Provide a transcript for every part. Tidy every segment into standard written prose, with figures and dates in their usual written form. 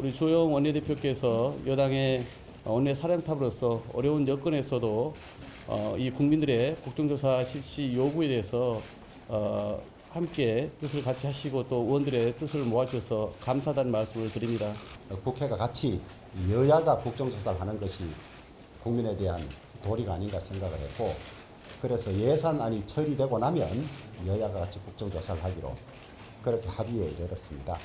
우리 주호영 원내대표께서 여당의 원내 사령탑으로서 어려운 여건에서도 이 국민들의 국정조사 실시 요구에 대해서 함께 뜻을 같이 하시고 또 의원들의 뜻을 모아주셔서 감사하다는 말씀을 드립니다. 국회가 같이 여야가 국정조사를 하는 것이 국민에 대한 도리가 아닌가 생각을 했고, 그래서 예산안이 처리되고 나면 여야가 같이 국정조사를 하기로 그렇게 합의에 이르렀습니다.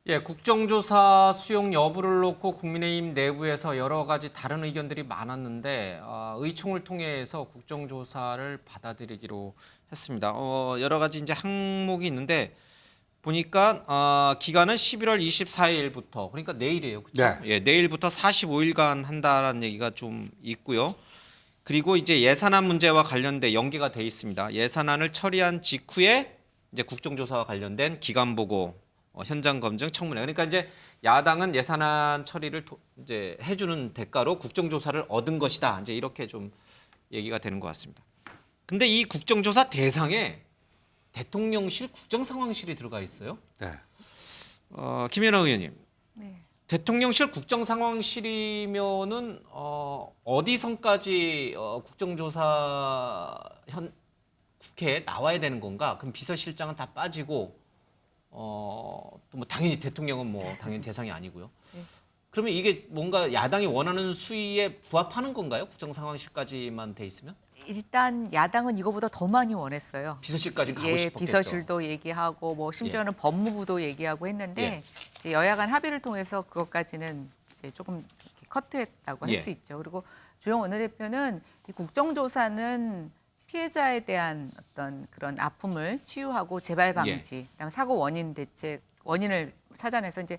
예, 국정조사 수용 여부를 놓고 국민의힘 내부에서 여러 가지 다른 의견들이 많았는데 의총을 통해서 국정조사를 받아들이기로 했습니다. 여러 가지 이제 항목이 있는데 보니까 기간은 11월 24일부터 그러니까 내일이에요, 그렇죠? 네. 예, 내일부터 45일간 한다라는 얘기가 좀 있고요. 그리고 이제 예산안 문제와 관련돼 연계가 돼 있습니다. 예산안을 처리한 직후에 이제 국정조사와 관련된 기간 보고 현장 검증 청문회. 그러니까 이제 야당은 예산안 처리를 이제 해주는 대가로 국정조사를 얻은 것이다. 이제 이렇게 좀 얘기가 되는 것 같습니다. 근데 이 국정조사 대상에 대통령실 국정상황실이 들어가 있어요. 네. 김연아 의원님. 네. 대통령실 국정상황실이면은 어디 선까지 국정조사 국회에 나와야 되는 건가? 그럼 비서실장은 다 빠지고 또 뭐 당연히 대통령은 뭐 당연히 대상이 아니고요. 네. 그러면 이게 뭔가 야당이 원하는 수위에 부합하는 건가요? 국정상황실까지만 돼 있으면? 일단 야당은 이거보다 더 많이 원했어요. 비서실까지 가고 예, 싶었겠죠. 비서실도 얘기하고 뭐 심지어는 법무부도 얘기하고 했는데 예. 이제 여야 간 합의를 통해서 그것까지는 이제 조금 이렇게 커트했다고 할 예. 수 있죠. 그리고 주영 원내대표는 이 국정조사는 피해자에 대한 어떤 그런 아픔을 치유하고 재발 방지, 그다음에 사고 원인 대책, 원인을 찾아내서 이제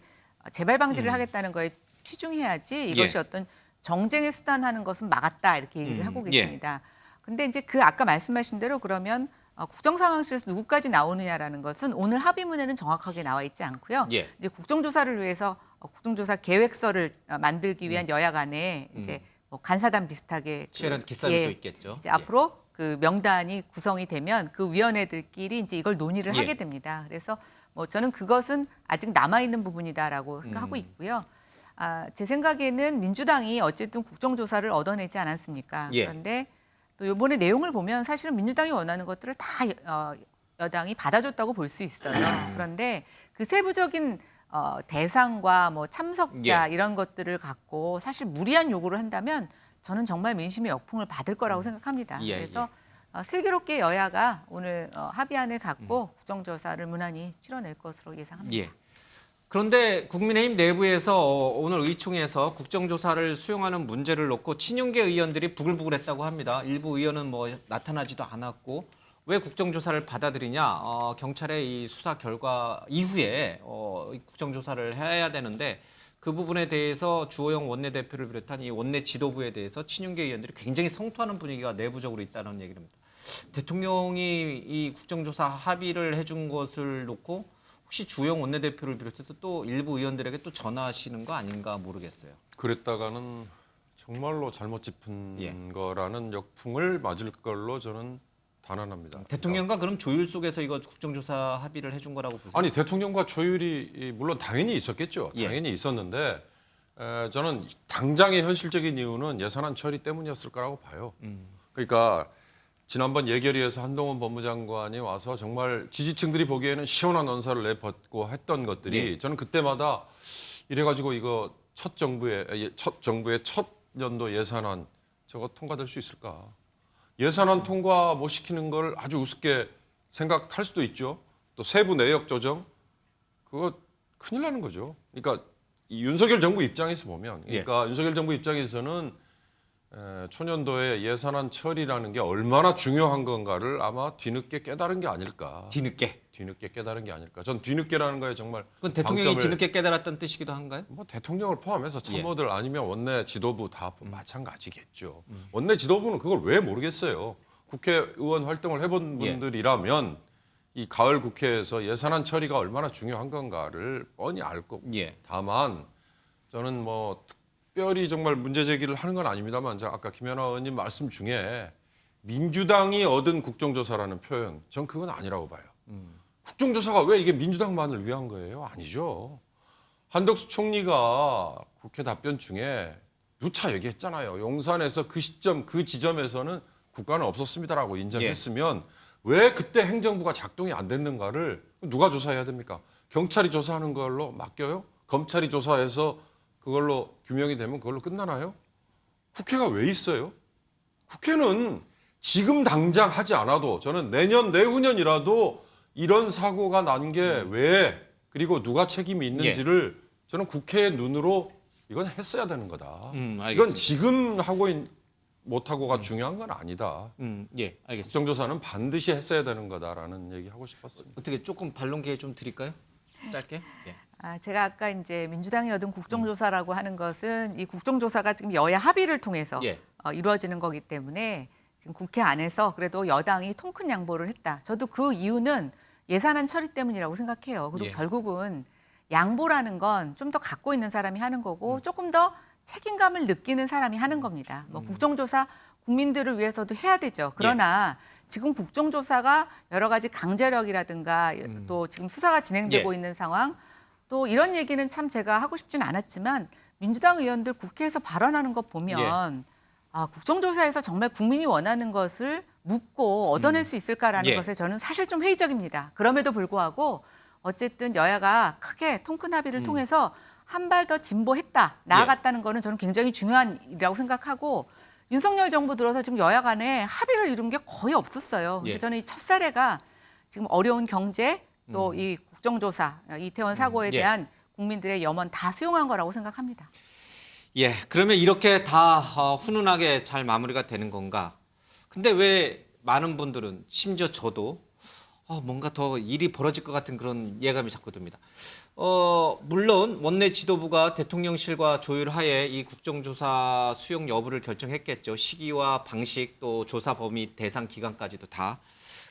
재발 방지를 하겠다는 거에 치중해야지 이것이 예. 어떤 정쟁의 수단하는 것은 막았다 이렇게 얘기를 하고 예. 계십니다. 근데 이제 그 아까 말씀하신 대로 그러면 국정상황실에서 누구까지 나오느냐라는 것은 오늘 합의문에는 정확하게 나와 있지 않고요. 예. 이제 국정조사를 위해서 국정조사 계획서를 만들기 위한 여야 간에 이제 뭐 간사단 비슷하게 치열한 기싸움이 또 있겠죠. 이제 예. 앞으로 그 명단이 구성이 되면 그 위원회들끼리 이제 이걸 논의를 예. 하게 됩니다. 그래서 뭐 저는 그것은 아직 남아 있는 부분이다라고 생각하고 있고요. 제 생각에는 민주당이 어쨌든 국정조사를 얻어내지 않았습니까? 예. 그런데 또 이번에 내용을 보면 사실은 민주당이 원하는 것들을 다 여당이 받아줬다고 볼 수 있어요. 그런데 그 세부적인 대상과 뭐 참석자 예. 이런 것들을 갖고 사실 무리한 요구를 한다면 저는 정말 민심의 역풍을 받을 거라고 생각합니다. 예, 그래서 슬기롭게 여야가 오늘 합의안을 갖고 국정조사를 무난히 치러낼 것으로 예상합니다. 예. 그런데 국민의힘 내부에서 오늘 의총에서 국정조사를 수용하는 문제를 놓고 친윤계 의원들이 부글부글했다고 합니다. 일부 의원은 뭐 나타나지도 않았고 왜 국정조사를 받아들이냐? 경찰의 이 수사 결과 이후에 국정조사를 해야 되는데 그 부분에 대해서 주호영 원내대표를 비롯한 이 원내 지도부에 대해서 친윤계 의원들이 굉장히 성토하는 분위기가 내부적으로 있다는 얘기를 합니다. 대통령이 이 국정조사 합의를 해준 것을 놓고 혹시 주호영 원내대표를 비롯해서 또 일부 의원들에게 또 전화하시는 거 아닌가 모르겠어요. 그랬다가는 정말로 잘못 짚은 예. 거라는 역풍을 맞을 걸로 저는 단언합니다. 대통령과 그럼 조율 속에서 이거 국정조사 합의를 해준 거라고 보세요? 아니 대통령과 조율이 물론 당연히 있었겠죠. 예. 당연히 있었는데 저는 당장의 현실적인 이유는 예산안 처리 때문이었을 거라고 봐요. 그러니까 지난번 예결위에서 한동훈 법무장관이 와서 정말 지지층들이 보기에는 시원한 언사를 내뱉고 했던 것들이 예. 저는 그때마다 이래가지고 이거 첫 정부의 첫 연도 예산안 저거 통과될 수 있을까? 예산안 통과 못 시키는 걸 아주 우습게 생각할 수도 있죠. 또 세부 내역 조정 그거 큰일 나는 거죠. 그러니까 이 윤석열 정부 입장에서 보면, 그러니까 윤석열 정부 입장에서는 초년도에 예산안 처리라는 게 얼마나 중요한 건가를 아마 뒤늦게 깨달은 게 아닐까. 뒤늦게. 뒤늦게 깨달은 게 아닐까. 전 뒤늦게라는 거에 정말 그건 대통령이 방점을- 뒤늦게 깨달았던 뜻이기도 한가요? 뭐 대통령을 포함해서 참모들 아니면 원내 지도부 다 마찬가지겠죠. 원내 지도부는 그걸 왜 모르겠어요. 국회의원 활동을 해본 예. 분들이라면 이 가을 국회에서 예산안 처리가 얼마나 중요한 건가를 뻔히 알 거고. 예. 다만 저는 뭐 특별히 정말 문제 제기를 하는 건 아닙니다만 아까 김연아 의원님 말씀 중에 민주당이 얻은 국정조사라는 표현, 전 그건 아니라고 봐요. 국정조사가 왜 이게 민주당만을 위한 거예요? 아니죠. 한덕수 총리가 국회 답변 중에 누차 얘기했잖아요. 용산에서 그 시점, 그 지점에서는 국가는 없었습니다라고 인정했으면 왜 그때 행정부가 작동이 안 됐는가를 누가 조사해야 됩니까? 경찰이 조사하는 걸로 맡겨요? 검찰이 조사해서 그걸로 규명이 되면 그걸로 끝나나요? 국회가 왜 있어요? 국회는 지금 당장 하지 않아도 저는 내년, 내후년이라도 이런 사고가 난 게 왜 그리고 누가 책임이 있는지를 저는 국회의 눈으로 이건 했어야 되는 거다. 알겠습니다. 이건 지금 하고 못하고가 중요한 건 아니다. 예, 알겠습니다. 국정조사는 반드시 했어야 되는 거다라는 얘기 하고 싶었습니다. 어떻게 조금 반론 기회 좀 드릴까요? 짧게. 예. 제가 아까 이제 민주당이 얻은 국정조사라고 하는 것은 이 국정조사가 지금 여야 합의를 통해서 예. 이루어지는 거기 때문에 지금 국회 안에서 그래도 여당이 통 큰 양보를 했다. 저도 그 이유는 예산안 처리 때문이라고 생각해요. 그리고 예. 결국은 양보라는 건 좀 더 갖고 있는 사람이 하는 거고 조금 더 책임감을 느끼는 사람이 하는 겁니다. 뭐 국정조사 국민들을 위해서도 해야 되죠. 그러나 지금 국정조사가 여러 가지 강제력이라든가 또 지금 수사가 진행되고 있는 상황 또 이런 얘기는 참 제가 하고 싶지는 않았지만 민주당 의원들 국회에서 발언하는 거 보면 국정조사에서 정말 국민이 원하는 것을 묻고 얻어낼 수 있을까라는 것에 저는 사실 좀 회의적입니다. 그럼에도 불구하고 어쨌든 여야가 크게 통큰 합의를 통해서 한 발 더 진보했다, 나아갔다는 거는 저는 굉장히 중요한 일이라고 생각하고 윤석열 정부 들어서 지금 여야 간에 합의를 이룬 게 거의 없었어요. 그래서 저는 이 첫 사례가 지금 어려운 경제 또 이 국정조사, 이태원 사고에 대한 국민들의 염원 다 수용한 거라고 생각합니다. 예, 그러면 이렇게 다 훈훈하게 잘 마무리가 되는 건가? 근데 왜 많은 분들은 심지어 저도 뭔가 더 일이 벌어질 것 같은 그런 예감이 자꾸 듭니다. 물론 원내 지도부가 대통령실과 조율하에 이 국정조사 수용 여부를 결정했겠죠. 시기와 방식 또 조사 범위 대상 기간까지도 다.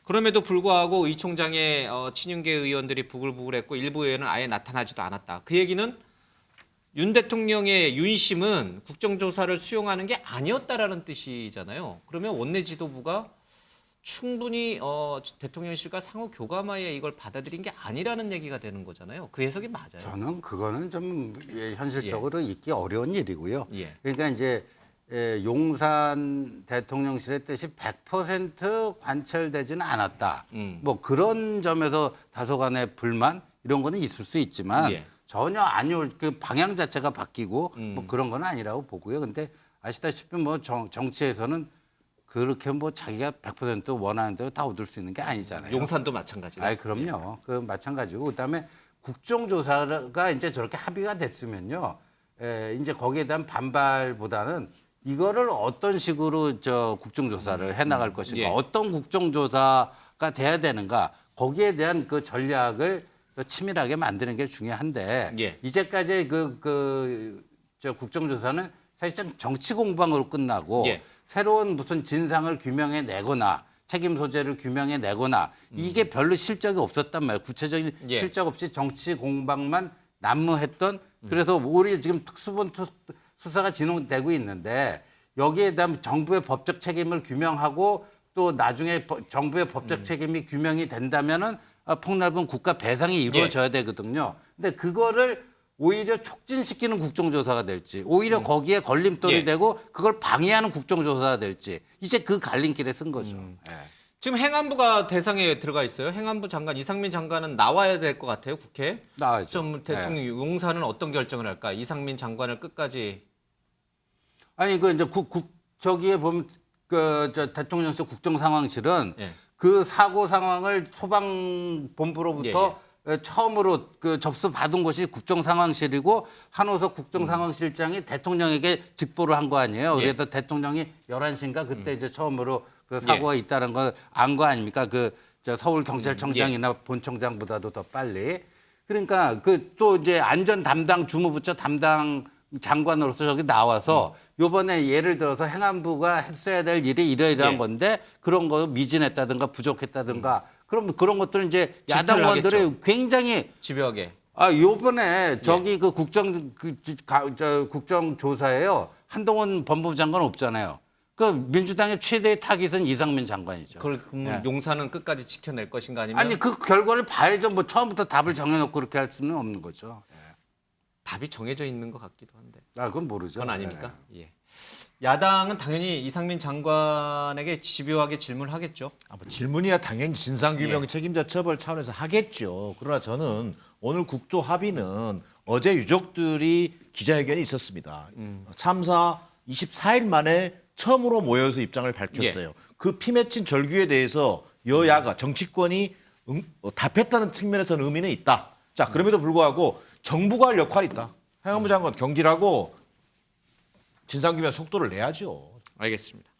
그럼에도 불구하고 의총장의 친윤계 의원들이 부글부글했고 일부 의원은 아예 나타나지도 않았다. 그 얘기는 윤 대통령의 윤심은 국정조사를 수용하는 게 아니었다라는 뜻이잖아요. 그러면 원내 지도부가 충분히 대통령실과 상호 교감하에 이걸 받아들인 게 아니라는 얘기가 되는 거잖아요. 그 해석이 맞아요. 저는 그거는 좀 현실적으로 있기 어려운 일이고요. 예. 그러니까 이제 용산 대통령실의 뜻이 100% 관철되지는 않았다. 뭐 그런 점에서 다소간의 불만 이런 거는 있을 수 있지만 전혀 아니올 그 방향 자체가 바뀌고 뭐 그런 건 아니라고 보고요. 근데 아시다시피 뭐 정치에서는 그렇게 뭐 자기가 100% 원하는 대로 다 얻을 수 있는 게 아니잖아요. 용산도 마찬가지다. 아이 그럼요. 그 마찬가지고 그다음에 국정조사가 이제 저렇게 합의가 됐으면요. 이제 거기에 대한 반발보다는 이거를 어떤 식으로 국정조사를 해나갈 것인가, 어떤 국정조사가 돼야 되는가, 거기에 대한 그 전략을 치밀하게 만드는 게 중요한데 이제까지 저 국정조사는 사실상 정치 공방으로 끝나고 새로운 무슨 진상을 규명해 내거나 책임 소재를 규명해 내거나 이게 별로 실적이 없었단 말이에요. 구체적인 실적 없이 정치 공방만 난무했던 그래서 우리 지금 특수본 수사가 진행되고 있는데 여기에 대한 정부의 법적 책임을 규명하고 또 나중에 정부의 법적 책임이 규명이 된다면은 폭넓은 국가 배상이 이루어져야 되거든요. 근데 그거를 오히려 촉진시키는 국정조사가 될지 오히려 거기에 걸림돌이 되고 그걸 방해하는 국정조사가 될지 이제 그 갈림길에 쓴 거죠. 지금 행안부가 대상에 들어가 있어요. 행안부 장관 이상민 장관은 나와야 될 것 같아요. 국회. 나와야죠. 좀 대통령 용산은 어떤 결정을 할까? 이상민 장관을 끝까지. 아니 그 이제 저기에 보면 저 대통령실 국정상황실은 그 사고 상황을 소방본부로부터 처음으로 그 접수 받은 곳이 국정상황실이고 한호석 국정상황실장이 대통령에게 직보를 한 거 아니에요. 그래서 대통령이 11시인가 그때 이제 처음으로 그 사고가 있다는 걸 안 거 아닙니까? 저 서울경찰청장이나 본청장보다도 더 빨리. 그러니까 그 또 이제 안전 담당 주무부처 담당 장관으로서 저기 나와서 요번에 예를 들어서 행안부가 했어야 될 일이 이러이러한 건데 그런 거 미진했다든가 부족했다든가 그럼 그런 것들은 이제 야당 의원들이 굉장히 집요하게 요번에 저기 그 국정조사에요. 한동훈 법무부 장관 없잖아요. 그 민주당의 최대의 타깃은 이상민 장관이죠. 그걸 용사는 끝까지 지켜낼 것인가 아니면 아니 그 결과를 봐야죠. 뭐 처음부터 답을 정해놓고 그렇게 할 수는 없는 거죠. 답이 정해져 있는 것 같기도 한데. 그건 모르죠. 그건 아닙니까? 예. 야당은 당연히 이상민 장관에게 집요하게 질문하겠죠. 뭐 질문이야 당연히 진상규명 책임자 처벌 차원에서 하겠죠. 그러나 저는 오늘 국조 합의는 어제 유족들이 기자회견이 있었습니다. 참사 24일 만에 처음으로 모여서 입장을 밝혔어요. 그 피맺힌 절규에 대해서 여야가 정치권이 답했다는 측면에서는 의미는 있다. 자, 그럼에도 불구하고 정부가 할 역할이 있다. 행안부 장관 경질하고 진상규명 속도를 내야죠. 알겠습니다.